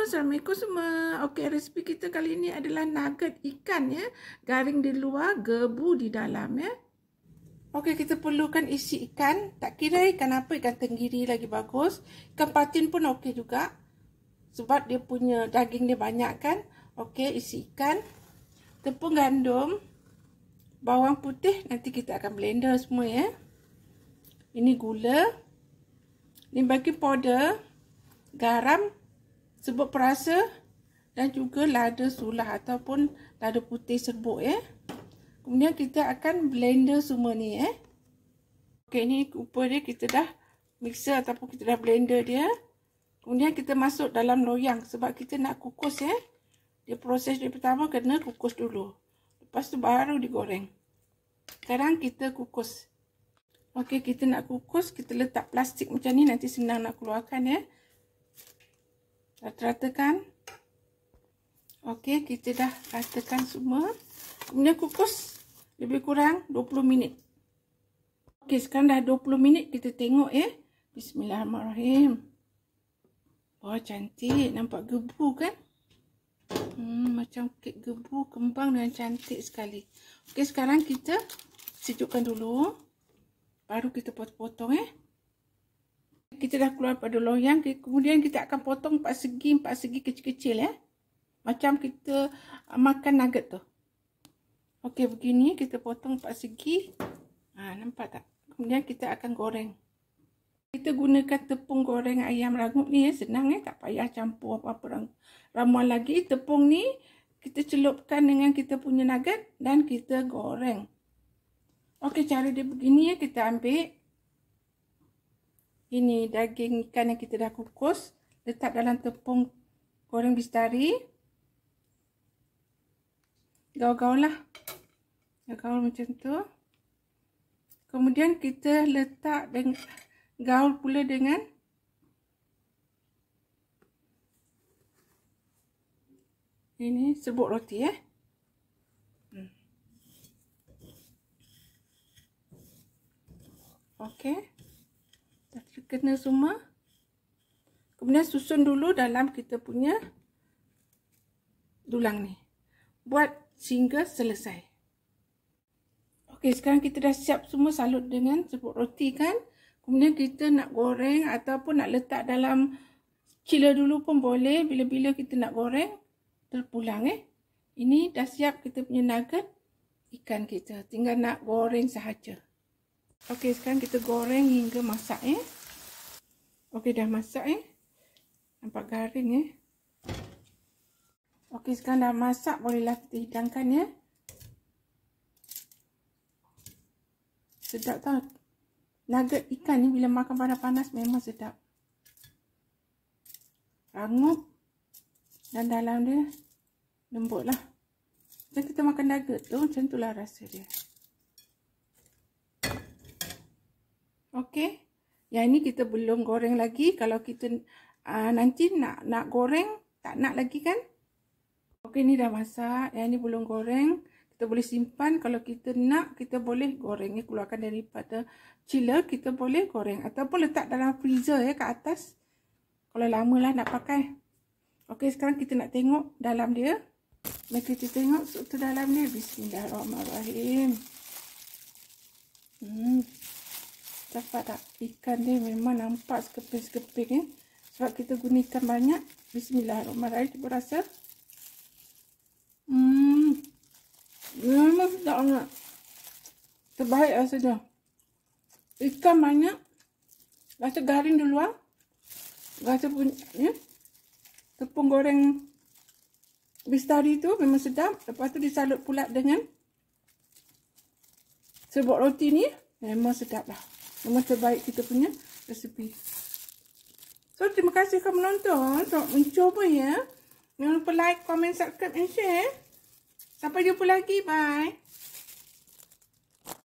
Assalamualaikum semua. Okey, resipi kita kali ini adalah nugget ikan ya. Garing di luar, gebu di dalam ya. Okey, kita perlukan isi ikan. Tak kira ikan apa, ikan tenggiri lagi bagus. Ikan patin pun okey juga. Sebab dia punya daging dia banyak kan. Okey, isi ikan. Tepung gandum. Bawang putih, nanti kita akan blender semua ya. Ini gula. Ini baking powder. Garam. Serbuk perasa dan juga lada sulah ataupun lada putih serbuk ya. Kemudian kita akan blender semua ni ya. Okey, ni rupa dia kita dah mixer ataupun kita dah blender dia. Kemudian kita masuk dalam loyang sebab kita nak kukus ya. Dia proses dia pertama kena kukus dulu. Lepas tu baru digoreng. Sekarang kita kukus. Okey, kita nak kukus, kita letak plastik macam ni, nanti senang nak keluarkan ya. Rata-ratakan. Okey, kita dah ratakan semua. Kemudian kukus lebih kurang 20 minit. Okey, sekarang dah 20 minit, kita tengok ya. Bismillahirrahmanirrahim. Wah, cantik. Nampak gebu kan? Macam kek gebu kembang dengan cantik sekali. Okey, sekarang kita sejukkan dulu. Baru kita potong-potong ya. Kita dah keluar pada loyang, kemudian kita akan potong 4 segi kecil-kecil ya. Macam kita makan nugget tu. Okey, begini kita potong 4 segi. Nampak tak? Kemudian kita akan goreng. Kita gunakan tepung goreng ayam rangup ni ya, senang ya, tak payah campur apa-apa ramuan lagi. Tepung ni kita celupkan dengan kita punya nugget dan kita goreng. Okey, cara dia begini ya, kita ambil ini daging ikan yang kita dah kukus, letak dalam tepung goreng bistari. Gaul-gaul lah. Gaul macam tu. Kemudian kita letak dengan gaul pula dengan ini serbuk roti ya. Okey. Dah kena semua. Kemudian susun dulu dalam kita punya dulang ni. Buat sehingga selesai. Okey, sekarang kita dah siap semua salut dengan serbuk roti kan. Kemudian kita nak goreng ataupun nak letak dalam chiller dulu pun boleh. Bila-bila kita nak goreng, terpulang Ini dah siap kita punya nugget ikan kita. Tinggal nak goreng sahaja. Okey, sekarang kita goreng hingga masak Okey, dah masak Nampak garing Okey, sekarang dah masak, bolehlah kita hidangkan ya. Sedap tau. Nugget ikan ni bila makan panas-panas memang sedap. Rangup dan dalam dia lembut lah. Macam kita makan nugget tu, macam itulah rasa dia. Okey. Yang ini kita belum goreng lagi. Kalau kita nanti nak goreng, tak nak lagi kan? Okey, ni dah masak. Yang ini belum goreng. Kita boleh simpan. Kalau kita nak, kita boleh goreng. Keluarkan daripada chiller, kita boleh goreng. Ataupun letak dalam freezer kat atas. Kalau lama lah nak pakai. Okey, sekarang kita nak tengok dalam dia. Mari kita tengok sup tu dalam dia. Bismillahirrahmanirrahim. Dapat tak? Ikan dia memang nampak sekeping-sekeping sebab kita guna ikan banyak. Bismillahirrahmanirrahim. Cuba rasa. Memang sedap sangat. Terbaik rasanya. Ikan banyak. Rasa garing di luar. Rasa punya tepung goreng bistari tu memang sedap. Lepas tu disalut pula dengan serbuk roti ni. Memang sedap lah. Memang terbaik kita punya resipi. So, terima kasih kerana menonton. Untuk mencuba ya. Jangan lupa like, komen, subscribe dan share. Sampai jumpa lagi. Bye.